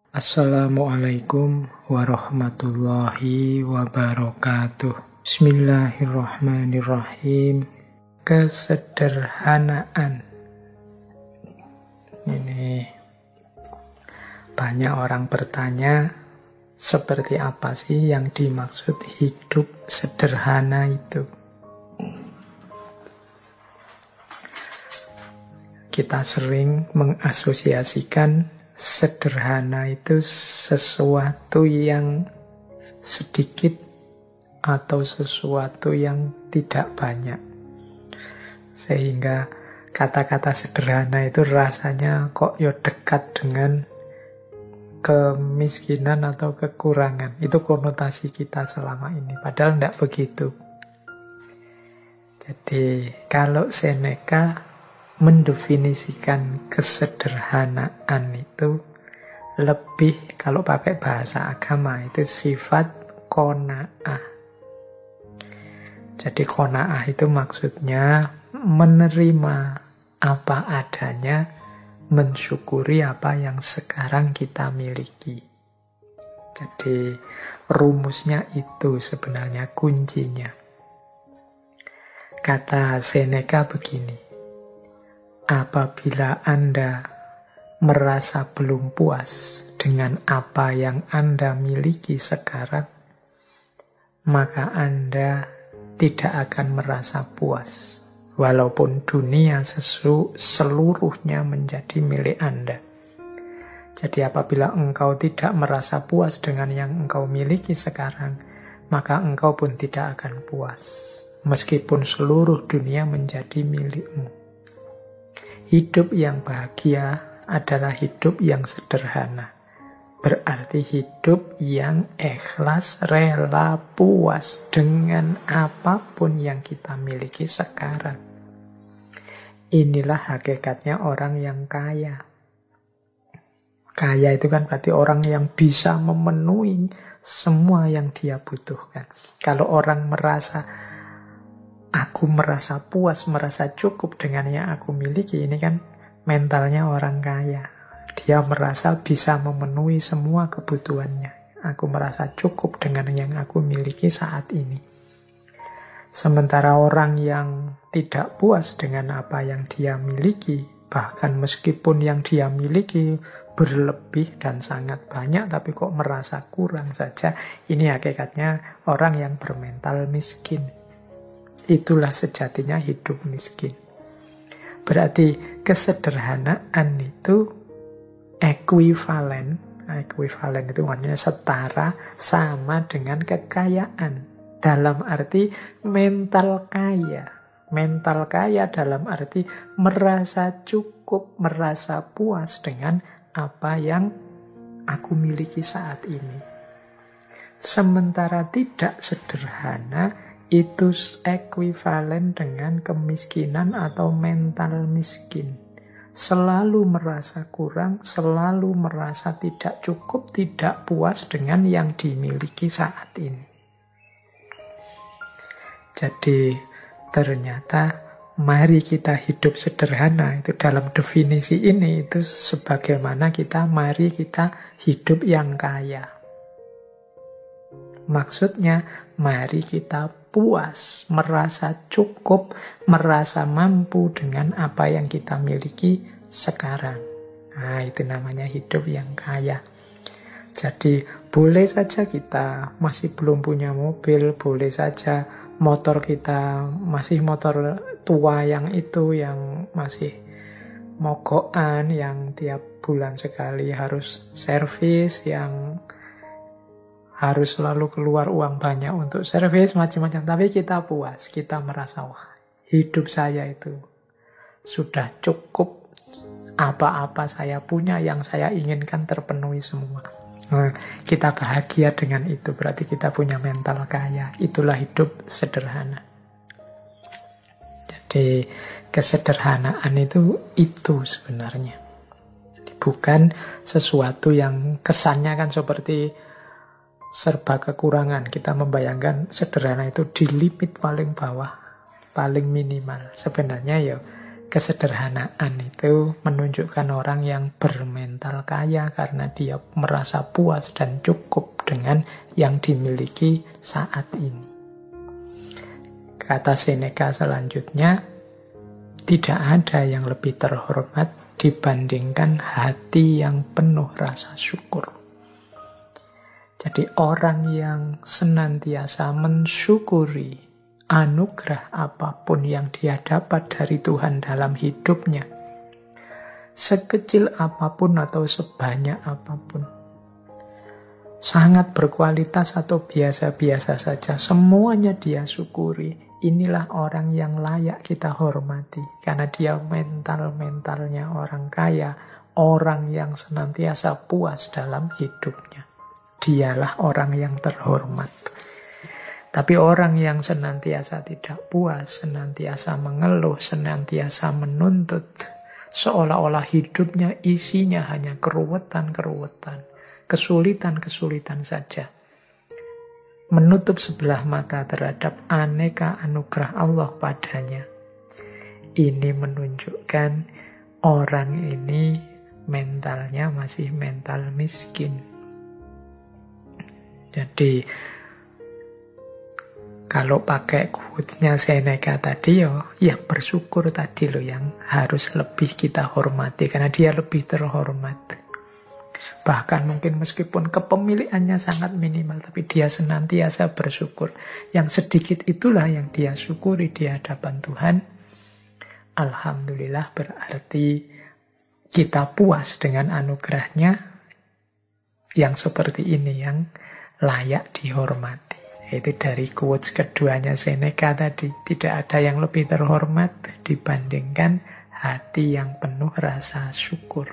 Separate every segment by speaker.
Speaker 1: Assalamualaikum warahmatullahi wabarakatuh. Bismillahirrahmanirrahim. Kesederhanaan. Ini banyak orang bertanya, seperti apa sih yang dimaksud hidup sederhana itu? Kita sering mengasosiasikan sederhana itu sesuatu yang sedikit atau sesuatu yang tidak banyak. Sehingga kata-kata sederhana itu rasanya kok ya dekat dengan kemiskinan atau kekurangan. Itu konotasi kita selama ini. Padahal tidak begitu. Jadi kalau Seneca mendefinisikan kesederhanaan itu lebih, kalau pakai bahasa agama itu sifat qanaah. Jadi qanaah itu maksudnya menerima apa adanya, mensyukuri apa yang sekarang kita miliki. Jadi rumusnya itu sebenarnya kuncinya. Kata Seneca begini, apabila Anda merasa belum puas dengan apa yang Anda miliki sekarang, maka Anda tidak akan merasa puas, walaupun dunia seluruhnya menjadi milik Anda. Jadi apabila engkau tidak merasa puas dengan yang engkau miliki sekarang, maka engkau pun tidak akan puas, meskipun seluruh dunia menjadi milikmu. Hidup yang bahagia adalah hidup yang sederhana. Berarti hidup yang ikhlas, rela, puas dengan apapun yang kita miliki sekarang. Inilah hakikatnya orang yang kaya. Kaya itu kan berarti orang yang bisa memenuhi semua yang dia butuhkan. Kalau orang merasa aku merasa puas, merasa cukup dengan yang aku miliki, ini kan mentalnya orang kaya. Dia merasa bisa memenuhi semua kebutuhannya. Aku merasa cukup dengan yang aku miliki saat ini. Sementara orang yang tidak puas dengan apa yang dia miliki, bahkan meskipun yang dia miliki berlebih dan sangat banyak, tapi kok merasa kurang saja, ini hakikatnya orang yang bermental miskin. Itulah sejatinya hidup miskin. Berarti kesederhanaan itu ekuivalen itu maksudnya setara, sama dengan kekayaan. Dalam arti mental kaya. Mental kaya dalam arti merasa cukup, merasa puas dengan apa yang aku miliki saat ini. Sementara tidak sederhana itu ekuivalen dengan kemiskinan atau mental miskin. Selalu merasa kurang, selalu merasa tidak cukup, tidak puas dengan yang dimiliki saat ini. Jadi ternyata mari kita hidup sederhana, itu dalam definisi ini itu sebagaimana mari kita hidup yang kaya. Maksudnya mari kita puas, merasa cukup, merasa mampu dengan apa yang kita miliki sekarang. Nah, itu namanya hidup yang kaya. Jadi, boleh saja kita masih belum punya mobil, boleh saja motor kita masih motor tua yang itu, yang masih mogokan, yang tiap bulan sekali harus servis, yang harus selalu keluar uang banyak untuk servis, macam-macam. Tapi kita puas, kita merasa, wah, hidup saya itu sudah cukup. Apa-apa saya punya, yang saya inginkan terpenuhi semua. Nah, kita bahagia dengan itu, berarti kita punya mental kaya. Itulah hidup sederhana. Jadi kesederhanaan itu sebenarnya. Bukan sesuatu yang kesannya kan seperti serba kekurangan. Kita membayangkan sederhana itu di limit paling bawah, paling minimal. Sebenarnya ya Kesederhanaan itu menunjukkan orang yang bermental kaya karena dia merasa puas dan cukup dengan yang dimiliki saat ini. Kata Seneca selanjutnya, tidak ada yang lebih terhormat dibandingkan hati yang penuh rasa syukur. Jadi orang yang senantiasa mensyukuri anugerah apapun yang dia dapat dari Tuhan dalam hidupnya, sekecil apapun atau sebanyak apapun, sangat berkualitas atau biasa-biasa saja, semuanya dia syukuri. Inilah orang yang layak kita hormati, karena dia mental-mentalnya orang kaya, orang yang senantiasa puas dalam hidupnya. Dialah orang yang terhormat. Tapi orang yang senantiasa tidak puas, senantiasa mengeluh, senantiasa menuntut, seolah-olah hidupnya isinya hanya keruwetan-keruwetan, kesulitan-kesulitan saja, menutup sebelah mata terhadap aneka anugerah Allah padanya. Ini menunjukkan orang ini mentalnya masih mental miskin. Jadi kalau pakai quote-nya Seneca tadi, yang bersyukur tadi loh yang harus lebih kita hormati, karena dia lebih terhormat. Bahkan mungkin meskipun kepemilikannya sangat minimal, tapi dia senantiasa bersyukur. Yang sedikit itulah yang dia syukuri di hadapan Tuhan. Alhamdulillah, berarti kita puas dengan anugerahnya yang seperti ini, yang layak dihormati. Itu dari quotes keduanya Seneca tadi. Tidak ada yang lebih terhormat dibandingkan hati yang penuh rasa syukur.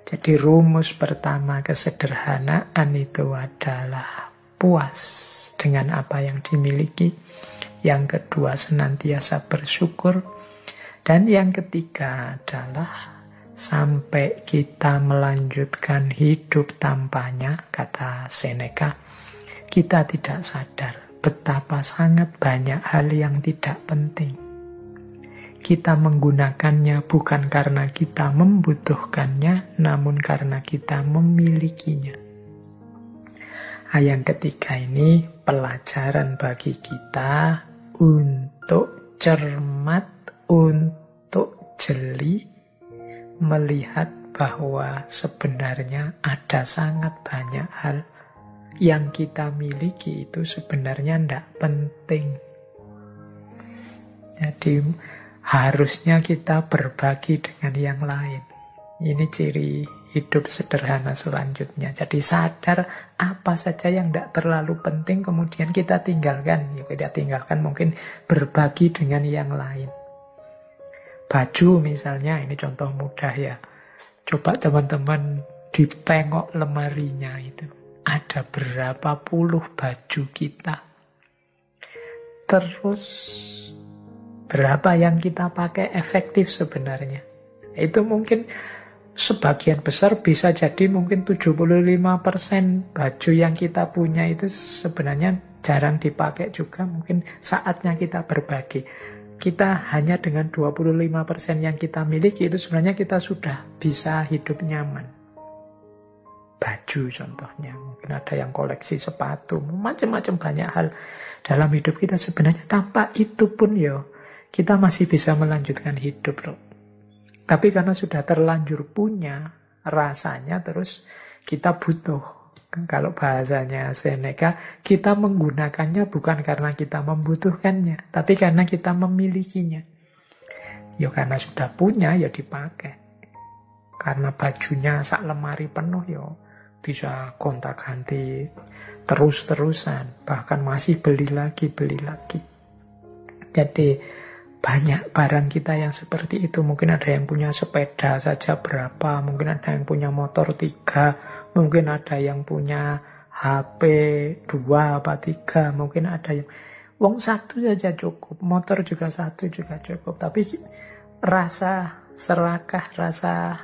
Speaker 1: Jadi rumus pertama kesederhanaan itu adalah puas dengan apa yang dimiliki. Yang kedua senantiasa bersyukur. Dan yang ketiga adalah sampai kita melanjutkan hidup tanpanya, kata Seneca, kita tidak sadar betapa sangat banyak hal yang tidak penting. Kita menggunakannya bukan karena kita membutuhkannya, namun karena kita memilikinya. Yang ketiga ini pelajaran bagi kita untuk cermat, untuk jeli, melihat bahwa sebenarnya ada sangat banyak hal yang kita miliki itu sebenarnya tidak penting. Jadi harusnya kita berbagi dengan yang lain. Ini ciri hidup sederhana selanjutnya. Jadi sadar apa saja yang tidak terlalu penting kemudian kita tinggalkan. Ya, kita tinggalkan mungkin berbagi dengan yang lain. Baju misalnya, ini contoh mudah ya. Coba teman-teman ditengok lemarinya itu. Ada berapa puluh baju kita. Terus berapa yang kita pakai efektif sebenarnya. Itu mungkin sebagian besar bisa jadi mungkin 75% baju yang kita punya itu sebenarnya jarang dipakai juga. Mungkin saatnya kita berbagi. Kita hanya dengan 25% yang kita miliki itu sebenarnya kita sudah bisa hidup nyaman. Baju contohnya, mungkin ada yang koleksi sepatu, macam-macam banyak hal dalam hidup kita sebenarnya tanpa itu pun kita masih bisa melanjutkan hidup loh. Tapi karena sudah terlanjur punya, rasanya terus kita butuh. Kalau bahasanya Seneca, kita menggunakannya bukan karena kita membutuhkannya, tapi karena kita memilikinya. Karena sudah punya, dipakai. Karena bajunya sak lemari penuh, bisa gonta-ganti terus-terusan, bahkan masih beli lagi. Jadi banyak barang kita yang seperti itu. Mungkin ada yang punya sepeda saja berapa, mungkin ada yang punya motor 3, mungkin ada yang punya HP 2 apa 3, mungkin ada yang wong 1 saja cukup, motor juga 1 juga cukup. Tapi rasa serakah, rasa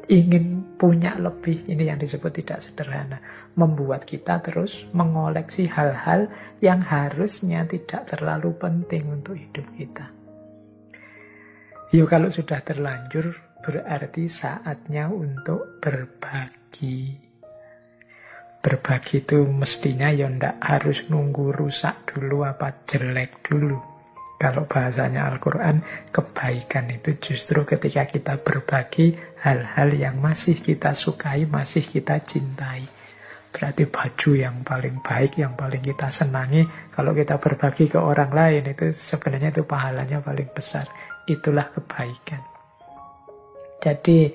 Speaker 1: ingin punya lebih, ini yang disebut tidak sederhana, membuat kita terus mengoleksi hal-hal yang harusnya tidak terlalu penting untuk hidup kita. Yuk kalau sudah terlanjur berarti saatnya untuk berbagi. Berbagi itu mestinya ya ndak harus nunggu rusak dulu apa jelek dulu. Kalau bahasanya Al-Quran, kebaikan itu justru ketika kita berbagi hal-hal yang masih kita sukai, masih kita cintai. Berarti baju yang paling baik, yang paling kita senangi, kalau kita berbagi ke orang lain, itu sebenarnya itu pahalanya paling besar. Itulah kebaikan. Jadi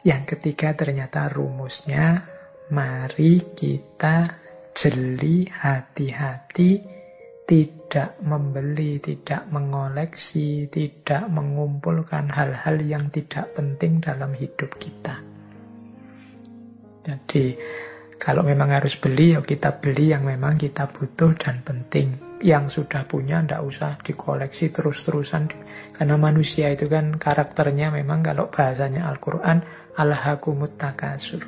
Speaker 1: yang ketiga ternyata rumusnya, mari kita jeli, hati-hati, tidak membeli, tidak mengoleksi, tidak mengumpulkan hal-hal yang tidak penting dalam hidup kita. Jadi kalau memang harus beli, ya kita beli yang memang kita butuh dan penting. Yang sudah punya tidak usah dikoleksi terus-terusan. Karena manusia itu kan karakternya memang kalau bahasanya Al-Quran, alhaakumut takasur.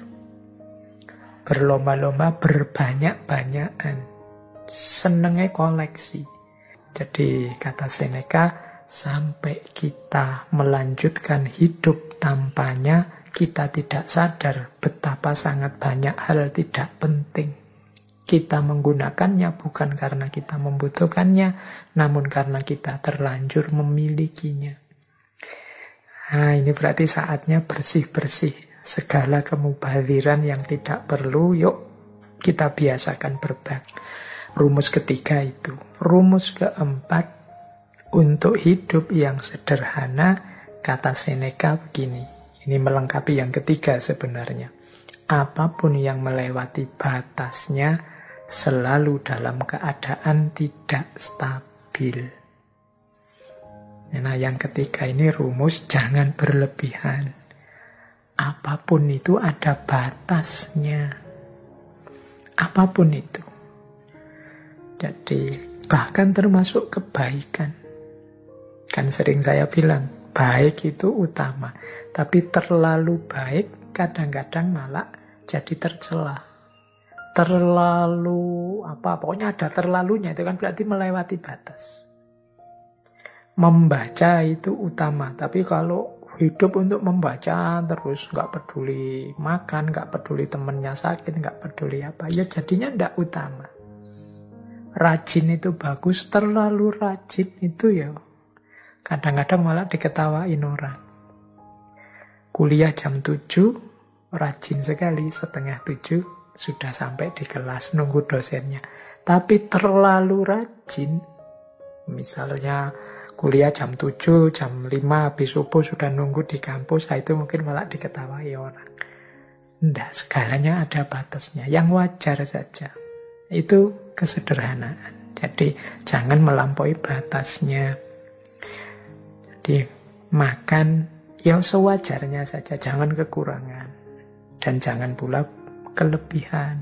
Speaker 1: Berlomba-lomba, berbanyak-banyakan. Senengnya koleksi. Jadi kata Seneca, sampai kita melanjutkan hidup tanpanya, kita tidak sadar betapa sangat banyak hal tidak penting. Kita menggunakannya bukan karena kita membutuhkannya, namun karena kita terlanjur memilikinya. Nah, ini berarti saatnya bersih-bersih. Segala kemubaziran yang tidak perlu, yuk kita biasakan berbagi. Rumus ketiga itu. Rumus keempat, untuk hidup yang sederhana, kata Seneca begini. Ini melengkapi yang ketiga sebenarnya. Apapun yang melewati batasnya selalu dalam keadaan tidak stabil. Nah, yang ketiga ini rumus jangan berlebihan. Apapun itu ada batasnya. Apapun itu. Jadi bahkan termasuk kebaikan. Kan sering saya bilang, baik itu utama. Tapi terlalu baik kadang-kadang malah jadi tercela. Terlalu pokoknya ada terlalunya, itu kan berarti melewati batas. Membaca itu utama, tapi kalau hidup untuk membaca terus, nggak peduli makan, nggak peduli temennya sakit, nggak peduli apa, ya jadinya nggak utama. Rajin itu bagus, terlalu rajin itu ya kadang-kadang malah diketawain orang. Kuliah jam 7, rajin sekali, 6:30 sudah sampai di kelas nunggu dosennya. Tapi terlalu rajin, misalnya kuliah jam 7, jam 5 habis subuh sudah nunggu di kampus, itu mungkin malah diketawain orang. Nggak, segalanya ada batasnya, yang wajar saja. Itu kesederhanaan. Jadi jangan melampaui batasnya. Jadi makan ya sewajarnya saja, jangan kekurangan. Dan jangan pula kelebihan.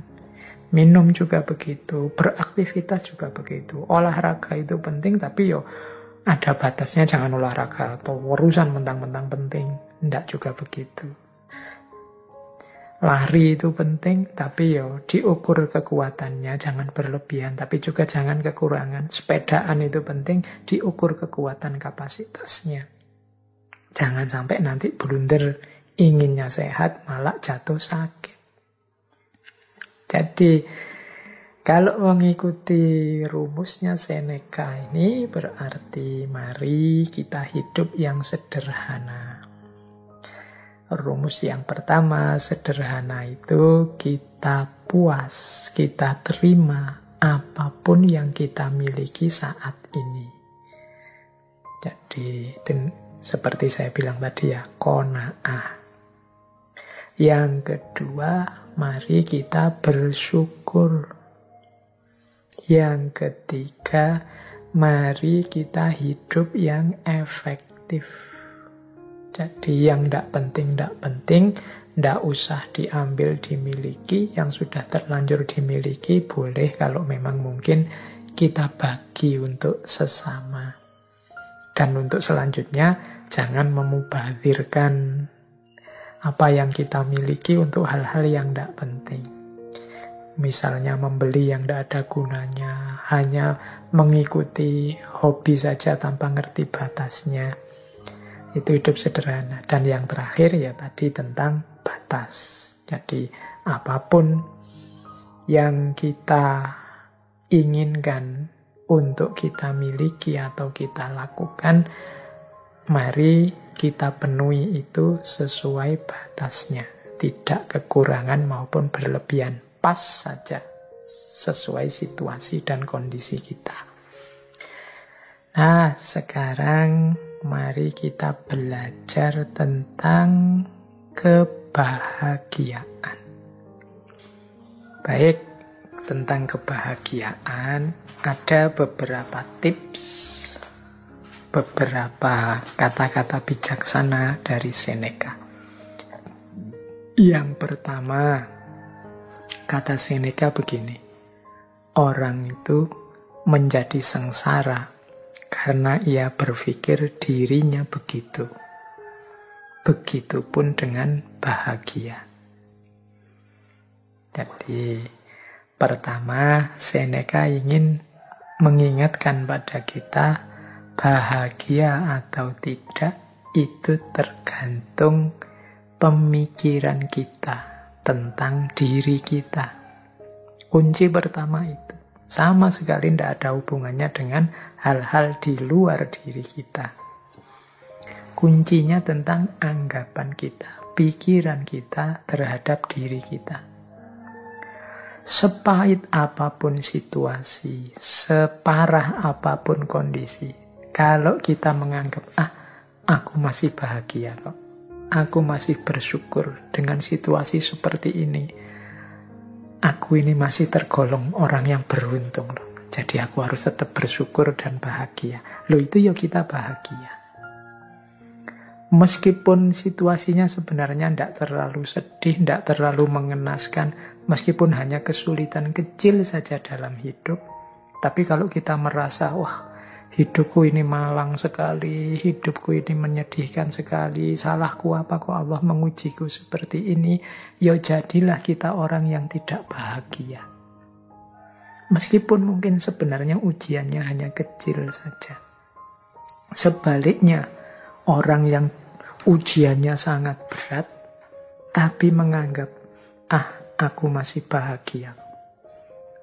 Speaker 1: Minum juga begitu, beraktivitas juga begitu. Olahraga itu penting, tapi yo ada batasnya, jangan olahraga atau urusan mentang-mentang penting. Tidak juga begitu. Lari itu penting, tapi yo diukur kekuatannya, jangan berlebihan, tapi juga jangan kekurangan. Sepedaan itu penting, diukur kekuatan kapasitasnya. Jangan sampai nanti blunder, inginnya sehat malah jatuh sakit. Jadi kalau mengikuti rumusnya Seneca ini berarti mari kita hidup yang sederhana. Rumus yang pertama, sederhana itu kita puas, kita terima apapun yang kita miliki saat ini. Jadi seperti saya bilang tadi ya, qanaah. Yang kedua, mari kita bersyukur. Yang ketiga, mari kita hidup yang efektif. Jadi yang tidak penting, tidak usah diambil, dimiliki. Yang sudah terlanjur dimiliki, boleh kalau memang mungkin kita bagi untuk sesama. Dan untuk selanjutnya, jangan memubazirkan apa yang kita miliki untuk hal-hal yang tidak penting. Misalnya membeli yang tidak ada gunanya, hanya mengikuti hobi saja tanpa ngerti batasnya. Itu hidup sederhana. Dan yang terakhir ya tadi tentang batas. Jadi apapun yang kita inginkan untuk kita miliki atau kita lakukan, mari kita penuhi itu sesuai batasnya. Tidak kekurangan maupun berlebihan. Pas saja sesuai situasi dan kondisi kita. Nah, sekarang mari kita belajar tentang kebahagiaan. Baik, tentang kebahagiaan ada beberapa tips, beberapa kata-kata bijaksana dari Seneca. Yang pertama, kata Seneca begini, orang itu menjadi sengsara karena ia berpikir dirinya begitu. Begitupun dengan bahagia. Jadi, pertama, Seneca ingin mengingatkan pada kita, bahagia atau tidak, itu tergantung pemikiran kita tentang diri kita. Kunci pertama itu. Sama sekali tidak ada hubungannya dengan hal-hal di luar diri kita. Kuncinya tentang anggapan kita, pikiran kita terhadap diri kita. Sepahit apapun situasi, separah apapun kondisi, kalau kita menganggap, aku masih bahagia kok, aku masih bersyukur dengan situasi seperti ini, aku ini masih tergolong orang yang beruntung loh. Jadi aku harus tetap bersyukur dan bahagia. Loh, itu ya kita bahagia. Meskipun situasinya sebenarnya tidak terlalu sedih, tidak terlalu mengenaskan, meskipun hanya kesulitan kecil saja dalam hidup, tapi kalau kita merasa, wah, hidupku ini malang sekali, hidupku ini menyedihkan sekali, salahku apa kok Allah mengujiku seperti ini, ya jadilah kita orang yang tidak bahagia. Meskipun mungkin sebenarnya ujiannya hanya kecil saja. Sebaliknya, orang yang ujiannya sangat berat, tapi menganggap, aku masih bahagia.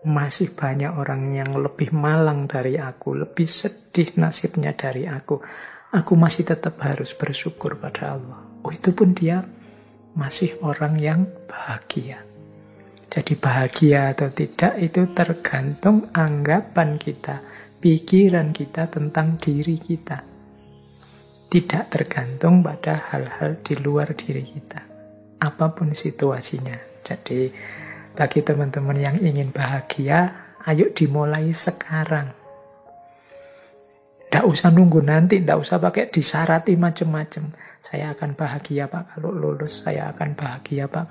Speaker 1: Masih banyak orang yang lebih malang dari aku, lebih sedih nasibnya dari aku. Aku masih tetap harus bersyukur pada Allah. Itu pun dia masih orang yang bahagia. Jadi bahagia atau tidak itu tergantung anggapan kita, pikiran kita tentang diri kita. Tidak tergantung pada hal-hal di luar diri kita. Apapun situasinya. Jadi bagi teman-teman yang ingin bahagia, ayo dimulai sekarang. Tidak usah nunggu nanti, tidak usah pakai disarati macam-macam. Saya akan bahagia Pak kalau lulus, saya akan bahagia Pak.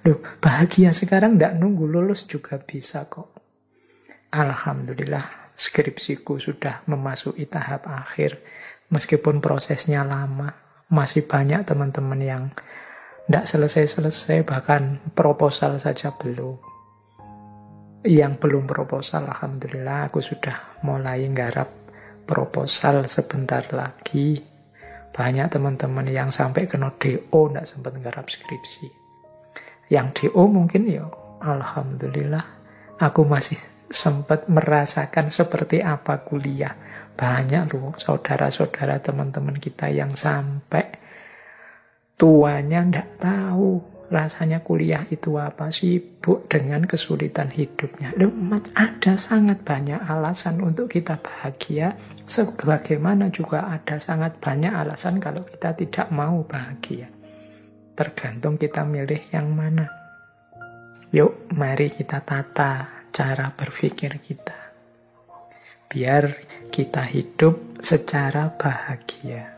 Speaker 1: Loh, bahagia sekarang tidak nunggu lulus juga bisa kok. Alhamdulillah, skripsiku sudah memasuki tahap akhir. Meskipun prosesnya lama, masih banyak teman-teman yang tidak selesai-selesai, bahkan proposal saja belum. Yang belum proposal, alhamdulillah aku sudah mulai nggarap proposal sebentar lagi. Banyak teman-teman yang sampai kena DO tidak sempat nggarap skripsi. Yang DO mungkin ya, alhamdulillah aku masih sempat merasakan seperti apa kuliah. Banyak loh saudara-saudara teman-teman kita yang sampai tuanya tidak tahu rasanya kuliah itu apa, sibuk dengan kesulitan hidupnya. Loh, ada sangat banyak alasan untuk kita bahagia, sebagaimana juga ada sangat banyak alasan kalau kita tidak mau bahagia. Tergantung kita milih yang mana. Yuk, mari kita tata cara berpikir kita. Biar kita hidup secara bahagia.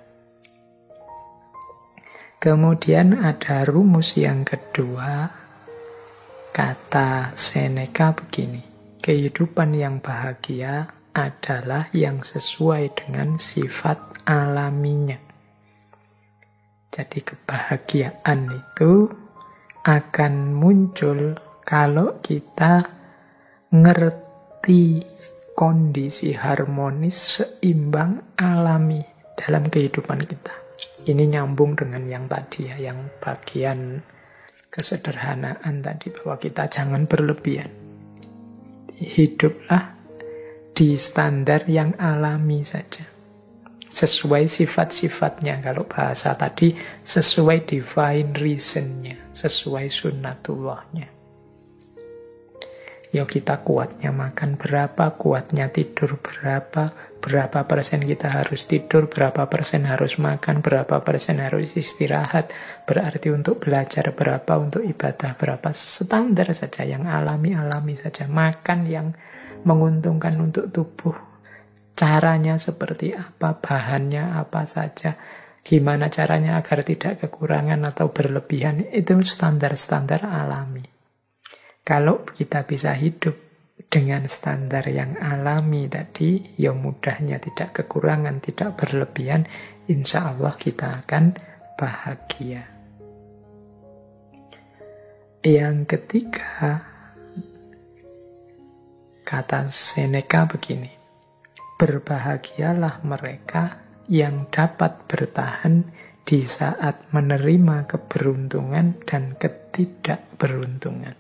Speaker 1: Kemudian ada rumus yang kedua, kata Seneca begini, kehidupan yang bahagia adalah yang sesuai dengan sifat alaminya. Jadi kebahagiaan itu akan muncul kalau kita ngerti kondisi harmonis, seimbang, alami dalam kehidupan kita. Ini nyambung dengan yang tadi ya, yang bagian kesederhanaan tadi, bahwa kita jangan berlebihan. Hiduplah di standar yang alami saja, sesuai sifat-sifatnya. Kalau bahasa tadi, sesuai divine reason-nya, sesuai sunnatullahnya. Ya kita kuatnya makan berapa, kuatnya tidur berapa persen kita harus tidur, berapa persen harus makan, berapa persen harus istirahat. Berarti untuk belajar berapa, untuk ibadah berapa. Standar saja, yang alami-alami saja. Makan yang menguntungkan untuk tubuh. Caranya seperti apa, bahannya apa saja, gimana caranya agar tidak kekurangan atau berlebihan. Itu standar-standar alami. Kalau kita bisa hidup dengan standar yang alami tadi, ya mudahnya tidak kekurangan, tidak berlebihan, insya Allah kita akan bahagia. Yang ketiga, kata Seneca begini, berbahagialah mereka yang dapat bertahan di saat menerima keberuntungan dan ketidakberuntungan.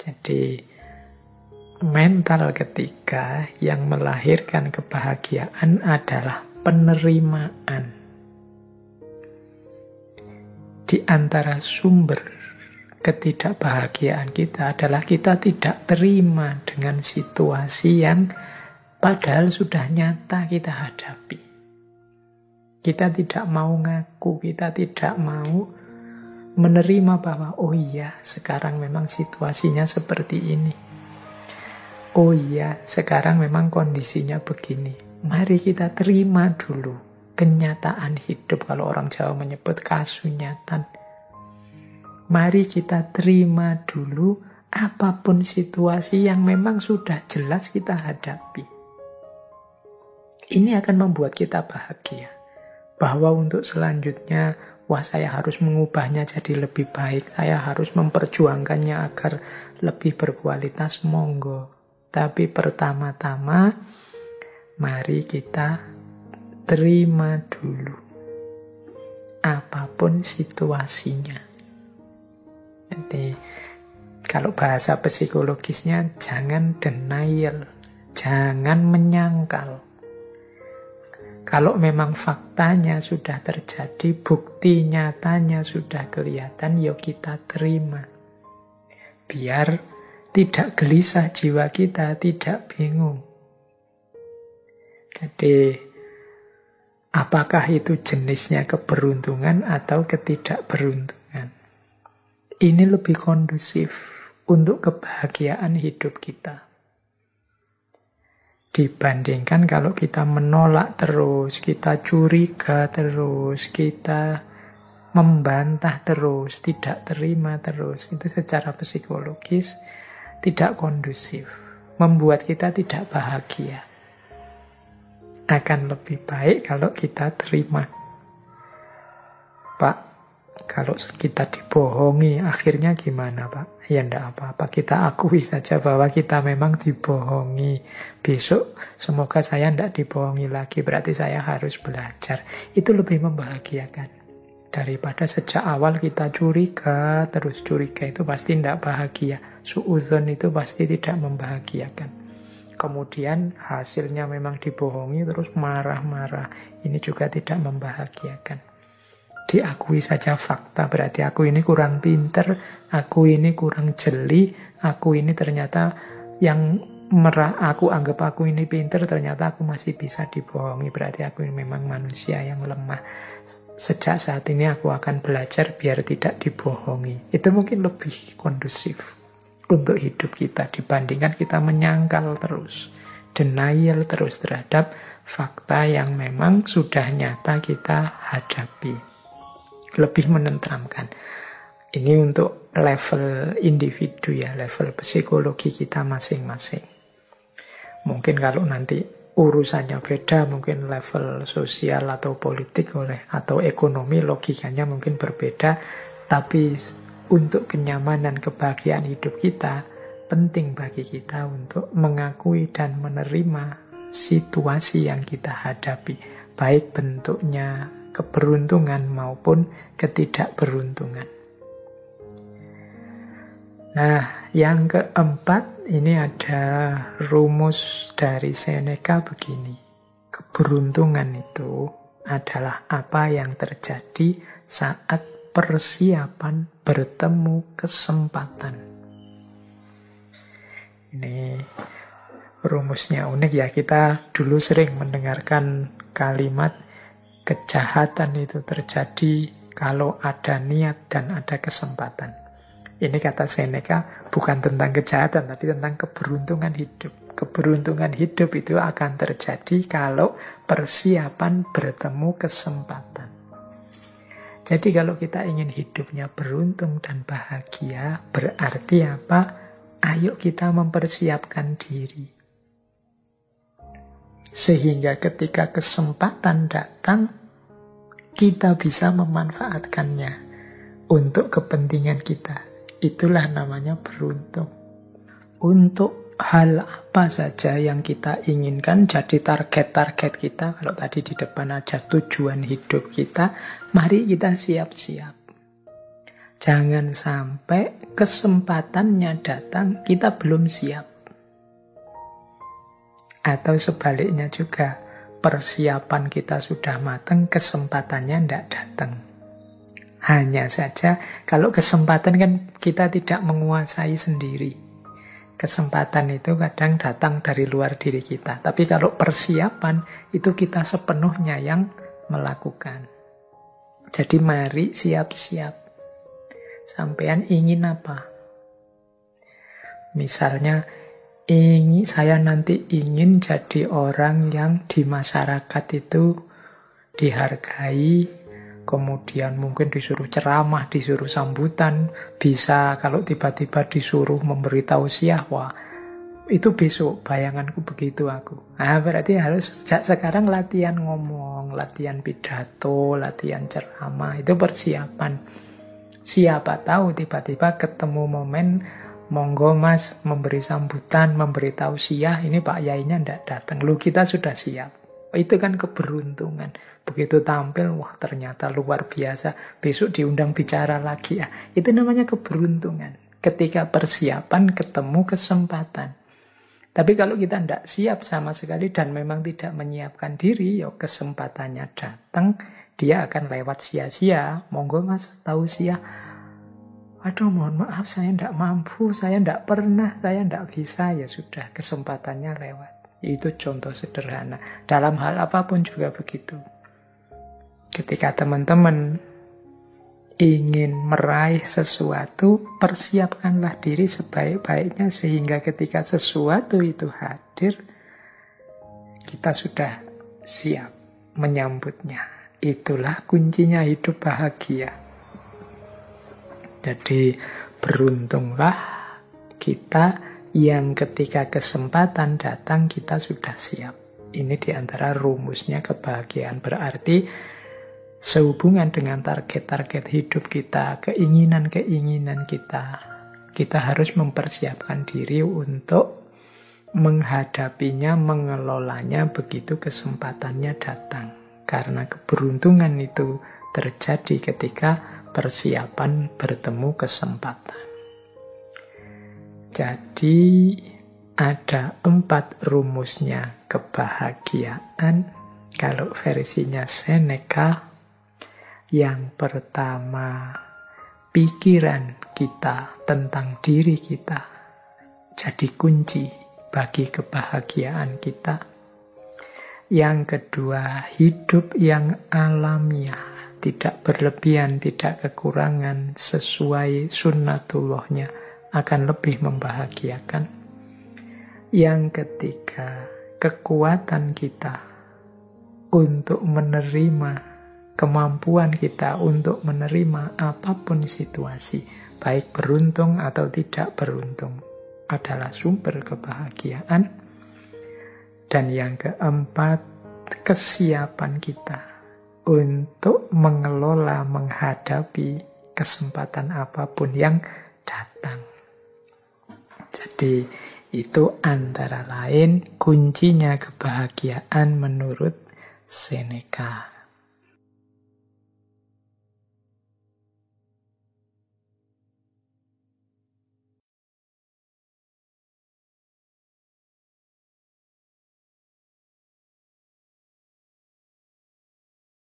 Speaker 1: Jadi mental ketiga yang melahirkan kebahagiaan adalah penerimaan. Di antara sumber ketidakbahagiaan kita adalah kita tidak terima dengan situasi yang padahal sudah nyata kita hadapi. Kita tidak mau ngaku, kita tidak mau menerima bahwa oh iya sekarang memang situasinya seperti ini. Oh iya sekarang memang kondisinya begini. Mari kita terima dulu kenyataan hidup, kalau orang Jawa menyebut kasunyatan. Mari kita terima dulu apapun situasi yang memang sudah jelas kita hadapi. Ini akan membuat kita bahagia. Bahwa untuk selanjutnya, wah saya harus mengubahnya jadi lebih baik, saya harus memperjuangkannya agar lebih berkualitas, monggo. Tapi pertama-tama, mari kita terima dulu apapun situasinya. Jadi, kalau bahasa psikologisnya, jangan denial, jangan menyangkal. Kalau memang faktanya sudah terjadi, bukti nyatanya sudah kelihatan, yuk kita terima. Biar tidak gelisah jiwa kita, tidak bingung. Jadi, apakah itu jenisnya keberuntungan atau ketidakberuntungan? Ini lebih kondusif untuk kebahagiaan hidup kita. Dibandingkan kalau kita menolak terus, kita curiga terus, kita membantah terus, tidak terima terus. Itu secara psikologis tidak kondusif, membuat kita tidak bahagia. Akan lebih baik kalau kita terima. Pak, kalau kita dibohongi, akhirnya gimana Pak? Ya enggak apa-apa, kita akui saja bahwa kita memang dibohongi. Besok semoga saya enggak dibohongi lagi, berarti saya harus belajar. Itu lebih membahagiakan. Daripada sejak awal kita curiga, terus curiga itu pasti enggak bahagia. Suudzon itu pasti tidak membahagiakan. Kemudian hasilnya memang dibohongi, terus marah-marah. Ini juga tidak membahagiakan. Diakui saja fakta, berarti aku ini kurang pinter, aku ini kurang jeli, aku ini ternyata yang aku anggap aku ini pinter, ternyata aku masih bisa dibohongi, berarti aku ini memang manusia yang lemah. Sejak saat ini aku akan belajar biar tidak dibohongi. Itu mungkin lebih kondusif untuk hidup kita dibandingkan kita menyangkal terus, denial terus terhadap fakta yang memang sudah nyata kita hadapi. Lebih menenteramkan. Ini untuk level individu ya, level psikologi kita masing-masing. Mungkin kalau nanti urusannya beda, mungkin level sosial atau politik atau ekonomi logikanya mungkin berbeda, tapi untuk kenyamanan kebahagiaan hidup kita, penting bagi kita untuk mengakui dan menerima situasi yang kita hadapi, baik bentuknya keberuntungan maupun ketidakberuntungan. Nah, yang keempat, ini ada rumus dari Seneca begini. Keberuntungan itu adalah apa yang terjadi saat persiapan bertemu kesempatan. Ini rumusnya unik ya. Kita dulu sering mendengarkan kalimat kejahatan itu terjadi kalau ada niat dan ada kesempatan. Ini kata Seneca bukan tentang kejahatan, tapi tentang keberuntungan hidup. Keberuntungan hidup itu akan terjadi kalau persiapan bertemu kesempatan. Jadi kalau kita ingin hidupnya beruntung dan bahagia, berarti apa? Ayo kita mempersiapkan diri. Sehingga ketika kesempatan datang, kita bisa memanfaatkannya untuk kepentingan kita. Itulah namanya beruntung. Untuk hal apa saja yang kita inginkan jadi target-target kita, kalau tadi di depan aja tujuan hidup kita, mari kita siap-siap. Jangan sampai kesempatannya datang, kita belum siap. Atau sebaliknya juga, persiapan kita sudah matang, kesempatannya tidak datang. Hanya saja, kalau kesempatan kan kita tidak menguasai sendiri. Kesempatan itu kadang datang dari luar diri kita. Tapi kalau persiapan, itu kita sepenuhnya yang melakukan. Jadi mari siap-siap. Sampean ingin apa? Misalnya, saya nanti ingin jadi orang yang di masyarakat itu dihargai, kemudian mungkin disuruh ceramah, disuruh sambutan, bisa kalau tiba-tiba disuruh memberi tausiah, wah itu besok bayanganku begitu aku. Nah, berarti harus sejak sekarang latihan ngomong, latihan pidato, latihan ceramah, itu persiapan. Siapa tahu tiba-tiba ketemu momen, monggo mas memberi sambutan, memberi tausiah, ini Pak Yainya ndak datang, lu kita sudah siap. Itu kan keberuntungan. Begitu tampil, wah ternyata luar biasa. Besok diundang bicara lagi. Ya, itu namanya keberuntungan. Ketika persiapan ketemu kesempatan. Tapi kalau kita tidak siap sama sekali dan memang tidak menyiapkan diri, ya kesempatannya datang, dia akan lewat sia-sia. Monggo mas tausiah. Aduh mohon maaf saya tidak mampu, saya tidak pernah, saya tidak bisa. Ya sudah, kesempatannya lewat. Itu contoh sederhana. Dalam hal apapun juga begitu. Ketika teman-teman ingin meraih sesuatu, persiapkanlah diri sebaik-baiknya sehingga ketika sesuatu itu hadir, kita sudah siap menyambutnya. Itulah kuncinya hidup bahagia. Jadi beruntunglah kita yang ketika kesempatan datang kita sudah siap. Ini diantara rumusnya kebahagiaan. Berarti sehubungan dengan target-target hidup kita, keinginan-keinginan kita harus mempersiapkan diri untuk menghadapinya, mengelolanya begitu kesempatannya datang. Karena keberuntungan itu terjadi ketika persiapan bertemu kesempatan. Jadi ada 4 rumusnya kebahagiaan. Kalau versinya Seneca, yang pertama, pikiran kita tentang diri kita jadi kunci bagi kebahagiaan kita. Yang kedua, hidup yang alamiah, tidak berlebihan, tidak kekurangan, sesuai sunnatullahnya akan lebih membahagiakan. Yang ketiga, kekuatan kita untuk menerima, kemampuan kita untuk menerima apapun situasi, baik beruntung atau tidak beruntung, adalah sumber kebahagiaan. Dan yang keempat, kesiapan kita untuk mengelola, menghadapi kesempatan apapun yang datang. Jadi itu antara lain kuncinya kebahagiaan menurut Seneca.